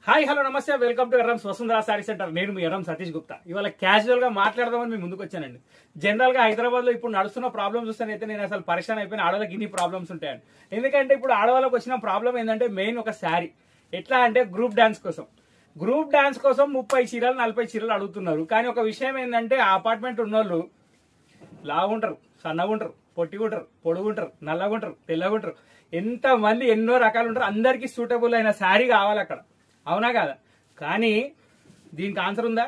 Hi hello నమస్తే welcome to Yerram Vasundhara sorry centre. నేను మీ ఎర్రం సతీష్ గుప్తా. ఇవాళ క్యాజువల్ గా మాట్లాడదామని మీ ముందుకు వచ్చానండి. జనరల్ గా హైదరాబాద్ లో ఇప్పుడు నడుస్తున్న ప్రాబ్లమ్స్ చూస్తానైతే నేను అసలు పరిశాన్ అయిపోయిన. ఆడవాళ్ళకి ఇన్ని ప్రాబ్లమ్స్ ఉంటాయండి. ఎందుకంటే ఇప్పుడు ఆడవాళ్ళకి వచ్చిన ప్రాబ్లం ఏంటంటే మెయిన్ ఒక శారీ. ఎట్లా అంటే గ్రూప్ డాన్స్ కోసం 30 చీరలు 40 చీరలు అడుగుతున్నారు. కానీ ఒక విషయం ఏంటంటే ఆ అపార్ట్మెంట్ ఉన్నోళ్ళు లావుంటారు, సన్నగుంటారు, పొట్టిగుంటారు, పొడుగుంటారు, నల్లగుంటారు, తెల్లగుంటారు, ఎంతమంది ఎన్నో రకాలు ఉంటారు. అందరికీ సూటబుల్ అయిన శారీ కావాలి అక్కడ, అవునా కాదా? కానీ దీనికి ఆన్సర్ ఉందా?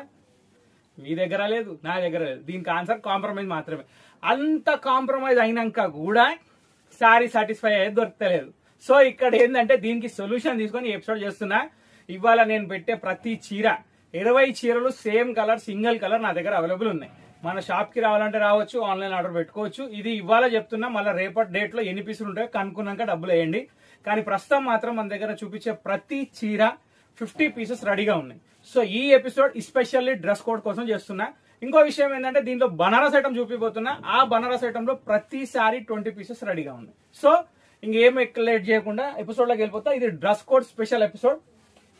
మీ దగ్గర లేదు, నా దగ్గర లేదు. దీనికి ఆన్సర్ కాంప్రమైజ్ మాత్రమే. అంత కాంప్రమైజ్ అయినాక కూడా శారీ సాటిస్ఫై అయ్యేది దొరకలేదు. సో ఇక్కడ ఏంటంటే దీనికి సొల్యూషన్ తీసుకొని ఎపిసోడ్ చేస్తున్నా. ఇవాళ నేను పెట్టే ప్రతి చీర 20 చీరలు సేమ్ కలర్, సింగిల్ కలర్ నా దగ్గర అవైలబుల్ ఉన్నాయి. మన షాప్ కి రావాలంటే రావచ్చు, ఆన్లైన్ ఆర్డర్ పెట్టుకోవచ్చు. ఇది ఇవాళ చెప్తున్నా, మళ్ళీ రేపటి డేట్ లో ఎన్ని పీసులు ఉంటాయో కనుక్కున్నాక డబ్బులు వేయండి. కానీ ప్రస్తుతం మాత్రం మన దగ్గర చూపించే ప్రతి చీర 50 పీసెస్ రెడీగా ఉన్నాయి. సో ఈ ఎపిసోడ్ ఎస్పెషల్లీ డ్రెస్ కోడ్ కోసం చేస్తున్నా. ఇంకో విషయం ఏంటంటే దీంట్లో బనారస్ ఐటమ్ చూపిపోతున్నా. ఆ బనారస్ ఐటమ్ లో ప్రతిసారి 20 పీసెస్ రెడీగా ఉన్నాయి. సో ఇంకేం లేట్ చేయకుండా ఎపిసోడ్ లోకి వెళ్ళిపోతా. ఇది డ్రెస్ కోడ్ స్పెషల్ ఎపిసోడ్.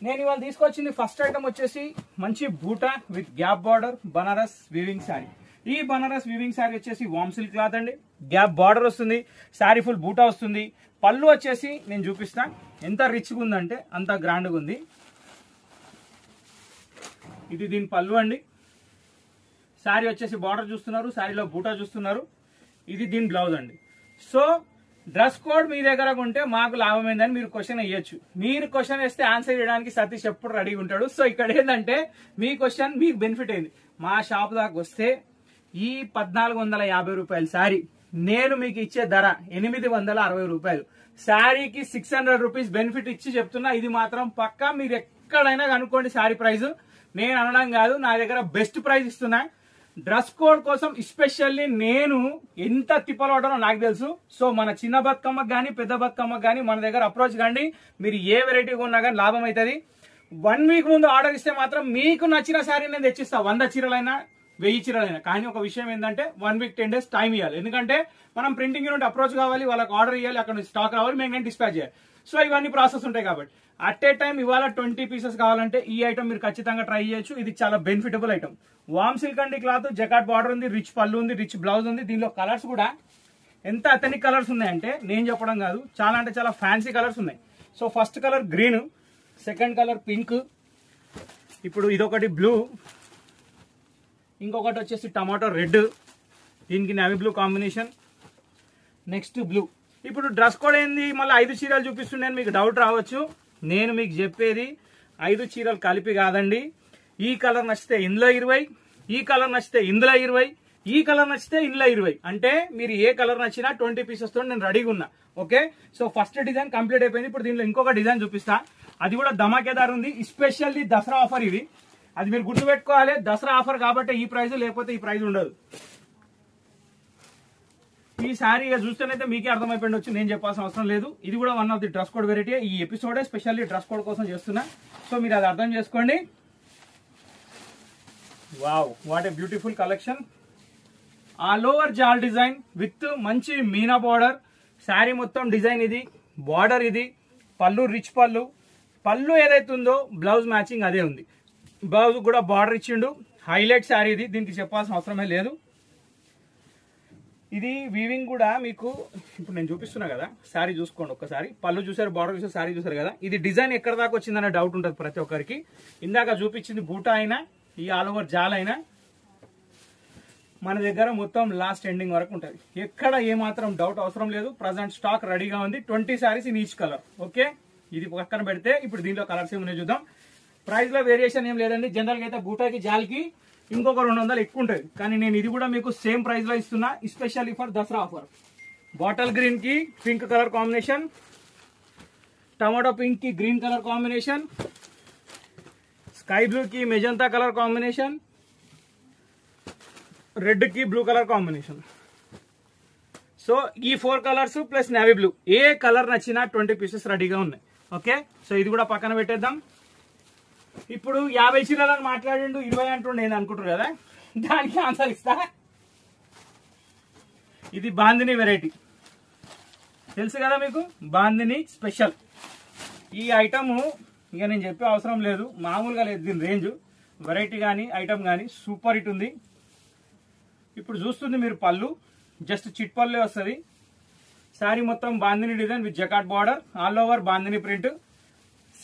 నేను ఇవాళ తీసుకొచ్చింది ఫస్ట్ ఐటమ్ వచ్చేసి మంచి బూటా with gap border Banaras weaving sari. ఈ బనారస్ వీవింగ్ శారీ వచ్చేసి వామ్ సిల్క్ క్లాత్ అండి. గ్యాప్ బార్డర్ వస్తుంది, శారీ ఫుల్ బూటా వస్తుంది. పళ్ళు వచ్చేసి నేను చూపిస్తా ఎంత రిచ్గా ఉందంటే అంత గ్రాండ్గా ఉంది. ఇది దీని పళ్ళు అండి. శారీ వచ్చేసి బార్డర్ చూస్తున్నారు, శారీలో బూటా చూస్తున్నారు. ఇది దీని బ్లౌజ్ అండి. సో డ్రెస్ కోడ్ మీ దగ్గర ఉంటే మాకు లాభం ఏందని మీరు క్వశ్చన్ వేయొచ్చు. మీరు క్వశ్చన్ వేస్తే ఆన్సర్ చేయడానికి సతీష్ ఎప్పుడు రెడీగా ఉంటాడు. సో ఇక్కడ ఏంటంటే మీ క్వశ్చన్ మీకు బెనిఫిట్ అయింది. మా షాప్ దాకా వస్తే ఈ 1450 రూపాయల శారీ నేను మీకు ఇచ్చే ధర 860 రూపాయలు. శారీకి 600 రూపీస్ బెనిఫిట్ ఇచ్చి చెప్తున్నా. ఇది మాత్రం పక్కా. మీరు ఎక్కడైనా కనుక్కోండి శారీ ప్రైస్. నేను అనడం కాదు, నా దగ్గర బెస్ట్ ప్రైస్ ఇస్తున్నా. డ్రెస్ కోడ్ కోసం ఎస్పెషల్లీ నేను ఎంత తిప్పలు పడ్డానో నాకు తెలుసు. సో మన చిన్న బతుకమ్మకు కానీ పెద్ద బతుకమ్మకు కానీ మన దగ్గర అప్రోచ్ కండి. మీరు ఏ వెరైటీ కొన్నా కానీ లాభం అవుతుంది. 1 వీక్ ముందు ఆర్డర్ ఇస్తే మాత్రం మీకు నచ్చిన శారీ నేను తెచ్చిస్తా. 100 చీరలైనా 1000 చీరలైనా. కానీ ఒక విషయం ఏంటంటే 1 వీక్ 10 డేస్ టైం ఇవ్వాలి. ఎందుకంటే మనం ప్రింటింగ్ యూనిట్ అప్రోచ్ కావాలి, వాళ్ళకి ఆర్డర్ ఇవ్వాలి, అక్కడ నుంచి స్టాక్ రావాలి, మేము డిస్పాచ్ చేయాలి. సో ఇవన్నీ ప్రాసెస్ ఉంటాయి. కాబట్టి అట్ ఏ టైం ఇవాళ 20 పీసెస్ కావాలంటే ఈ ఐటమ్ మీరు ఖచ్చితంగా ట్రై చేయొచ్చు. ఇది చాలా బెనిఫిటబుల్ ఐటమ్. వామ్ సిల్క్ అండి క్లాత్, జకాట్ బార్డర్ ఉంది, రిచ్ పళ్ళు ఉంది, రిచ్ బ్లౌజ్ ఉంది. దీనిలో కలర్స్ కూడా ఎంత అథెంటిక్ కలర్స్ ఉన్నాయంటే నేను చెప్పడం కాదు, చాలా అంటే చాలా ఫ్యాన్సీ కలర్స్ ఉన్నాయి. So first colour green, second colour pink, ఇప్పుడు ఇదొకటి బ్లూ, ఇంకొకటి వచ్చేసి టమాటో రెడ్, దీనికి navy blue combination, next blue. ఇప్పుడు డ్రెస్ కోడ్ ఏంది మళ్ళీ 5 చీరలు చూపిస్తున్నాను మీకు డౌట్ రావచ్చు. నేను మీకు చెప్పేది 5 చీరలు కలిపి కాదండి. ఈ కలర్ నచ్చితే ఇందులో 20, ఈ కలర్ నచ్చితే ఇందులో 20, ఈ కలర్ నచ్చితే ఇందులో 20. అంటే మీరు ఏ కలర్ నచ్చినా 20 పీసెస్ తో నేను రెడీగా ఉన్నా. Okay, so first design complete అయిపోయింది. ఇప్పుడు దీనిలో ఇంకొక డిజైన్ చూపిస్తా. అది కూడా ధమాకేదార్ ఉంది. ఎస్పెషల్లీ దసరా ఆఫర్ ఇది. అది మీరు గుర్తుపెట్టుకోవాలి. దసరా ఆఫర్ కాబట్టి ఈ ప్రైస్, లేకపోతే ఈ ప్రైస్ ఉండదు. ఈ శారీ చూస్తేనైతే మీకే అర్థమైపోయిండొచ్చు, నేను చెప్పాల్సిన అవసరం లేదు. ఇది కూడా one of the dress code variety. ఈ ఎపిసోడే స్పెషల్లీ డ్రెస్ కోడ్ కోసం చేస్తున్నా. సో మీరు అది అర్థం చేసుకోండి. Wow, what a beautiful collection. All over జాల్ డిజైన్ విత్ మంచి మీనా బార్డర్. శారీ మొత్తం డిజైన్ ఇది, బార్డర్ ఇది, పళ్ళు రిచ్ పళ్ళు. పళ్ళు ఏదైతే ఉందో బ్లౌజ్ మ్యాచింగ్ అదే ఉంది. బ్లౌజ్ కూడా బార్డర్ ఇచ్చిండు. హైలైట్ శారీ ఇది, దీనికి చెప్పాల్సిన అవసరమే లేదు. ఇది వీవింగ్ కూడా మీకు ఇప్పుడు నేను చూపిస్తున్నా కదా. శారీ చూసుకోండి ఒక్కసారి. పళ్ళు చూసారు, బార్డర్ చూసారు, శారీ చూసారు కదా. ఇది డిజైన్ ఎక్కడ దాకా వచ్చిందనే డౌట్ ఉంటుంది ప్రతి ఒక్కరికి. ఇందాక చూపించింది బూటా అయినా, ఈ ఆల్ ఓవర్ జాల్ అయినా మన దగ్గర మొత్తం లాస్ట్ ఎండింగ్ వరకు ఉంటుంది. ఎక్కడ ఏమాత్రం డౌట్ అవసరం లేదు. ప్రజెంట్ స్టాక్ రెడీగా ఉంది. 20 saris in each colour. Okay, ఇది పక్కన పెడితే ఇప్పుడు దీంట్లో కలర్స్ ఏమున్నాయి చూద్దాం. ప్రైస్ లో వేరియేషన్ ఏం లేదండి. జనరల్ గా అయితే బూటాకి జాల్కి ఇంకొక 200 ఎక్కువ ఉంటుంది. కానీ నేను ఇది కూడా మీకు సేమ్ ప్రైస్ లో ఇస్తున్నా, especially for Dasara offer. Bottle green కి pink colour combination, tomato pink కి green colour combination, sky blue కి మెజంతా కలర్ కాంబినేషన్, రెడ్ కి బ్లూ కలర్ కాంబినేషన్. సో ఈ 4 కలర్స్ ప్లస్ నేవీ బ్లూ. ఏ కలర్ నచ్చినా 20 పీసెస్ రెడీగా ఉన్నాయి. ఓకే, సో ఇది కూడా పక్కన పెట్టేద్దాం. ఇప్పుడు 50 చీరలను మాట్లాడిండు, 20 అంటుండే నేను అనుకుంటారు కదా. దానికి ఆన్సర్ ఇస్తా. ఇది బాందిని వెరైటీ, తెలుసు కదా మీకు. బాందిని స్పెషల్. ఈ ఐటమ్ ఇక నేను చెప్పే అవసరం లేదు, మామూలుగా లేదు దీని రేంజ్. వెరైటీ కానీ ఐటమ్ కానీ సూపర్ హిట్ ఉంది. ఇప్పుడు చూస్తుంది మీరు పళ్ళు, జస్ట్ చిట్ పళ్ళే వస్తుంది. శారీ మొత్తం bandhani design with జకాట్ border, all over bandhani print,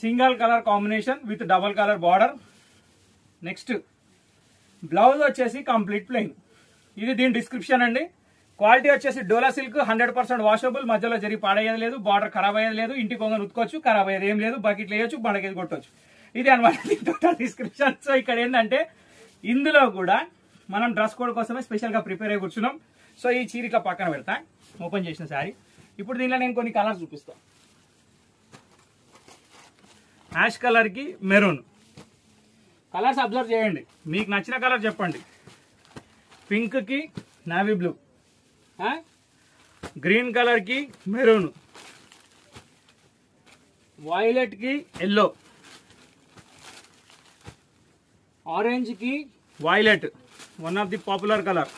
single colour combination with double colour border. Next blouse వచ్చేసి కంప్లీట్ ప్లెయిన్. ఇది దీని డిస్క్రిప్షన్ అండి. క్వాలిటీ వచ్చేసి డోలా సిల్క్, 100% వాషబుల్, మధ్యలో జరిగి పాడయ్యేది లేదు, బార్డర్ ఖరాబ్ అయ్యేది లేదు, ఇంటి కొంగ ఉతుకోవచ్చు, ఖరాబ్ అయ్యేది ఏం లేదు, బకెట్లు వేయచ్చు, బండకేది కొట్టవచ్చు. ఇది అనమాట డిస్క్రిప్షన్. సో ఇక్కడ ఏంటంటే ఇందులో కూడా మనం డ్రెస్ కోడ్ కోసమే స్పెషల్ గా ప్రిపేర్ అయ్యి కూర్చున్నాం. సో ఈ చీర ఇట్లా పక్కన పెడతా, ఓపెన్ చేసిన శారీ. ఇప్పుడు దీనిలో నేను కొన్ని కలర్స్ చూపిస్తాను. యాష్ కలర్ కి మెరూన్ కలర్స్ అబ్జర్వ్ చేయండి, మీకు నచ్చిన కలర్ చెప్పండి. పింక్ కి నావీ బ్లూ, గ్రీన్ కలర్ కి మెరూన్, వైలెట్ కి ఎల్లో, ఆరెంజ్ కి violet, one of the popular colour,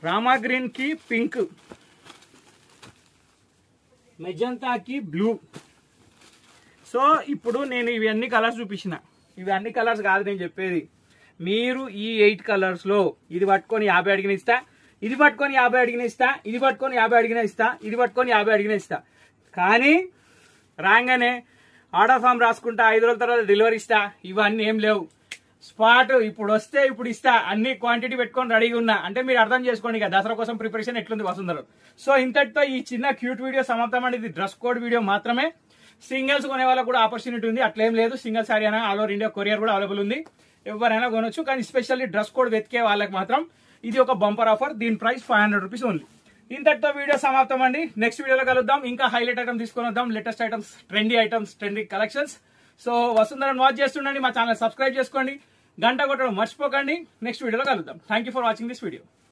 Rama green కి పింక్, మెజంతా కి బ్లూ. సో ఇప్పుడు నేను ఇవన్నీ కలర్స్ చూపించిన, ఇవి అన్ని కలర్స్ కాదు నేను చెప్పేది. మీరు ఈ 8 కలర్స్ లో ఇది పట్టుకొని 50 అడిగిన ఇస్తా, ఇది పట్టుకొని 50 అడిగిన ఇస్తా, ఇది పట్టుకొని 50 అడిగిన ఇస్తా, ఇది పట్టుకొని 50 అడిగిన ఇస్తా. కానీ రాగానే ఆర్డర్ ఫామ్ రాసుకుంటా, 5 రోజుల తర్వాత డెలివరీ ఇస్తా, ఇవన్నీ ఏం లేవు. స్పాట్ ఇప్పుడు వస్తే ఇప్పుడు ఇస్తా, అన్ని క్వాంటిటీ పెట్టుకొని రెడీగా ఉన్నా. అంటే మీరు అర్థం చేసుకోండి ఇక దసరా కోసం ప్రిపరేషన్ ఎట్లుంది వసుంధర. సో ఇంతటితో ఈ చిన్న క్యూట్ వీడియో సమాప్తం అండి. ఇది డ్రెస్ కోడ్ వీడియో మాత్రమే. సింగిల్స్ కొనే వాళ్ళకు కూడా ఆపర్చునిటీ ఉంది, అట్లేం లేదు. సింగిల్ సారీ అయినా ఆల్ ఓవర్ ఇండియా కొరియర్ కూడా అవైలబుల్ ఉంది, ఎవరైనా కొనొచ్చు. కానీ స్పెషల్లీ డ్రెస్ కోడ్ వెతికే వాళ్ళకి మాత్రం ఇది ఒక బంపర్ ఆఫర్. దీని ప్రైస్ 500 రూపీస్ ఓన్లీ. ఇంతటితో వీడియో సమాప్తం అండి. నెక్స్ట్ వీడియోలో కలుద్దాం. ఇంకా హైలైట్ ఐటమ్ తీసుకొని వద్దాం, latest items, trendy collections. So వసుంధరను వాచ్ చేస్తుండండి, మా ఛానల్ సబ్స్క్రైబ్ చేసుకోండి, గంట కొట్టడం మర్చిపోకండి. నెక్స్ట్ వీడియోలో కలుద్దాం. Thank you for watching this video.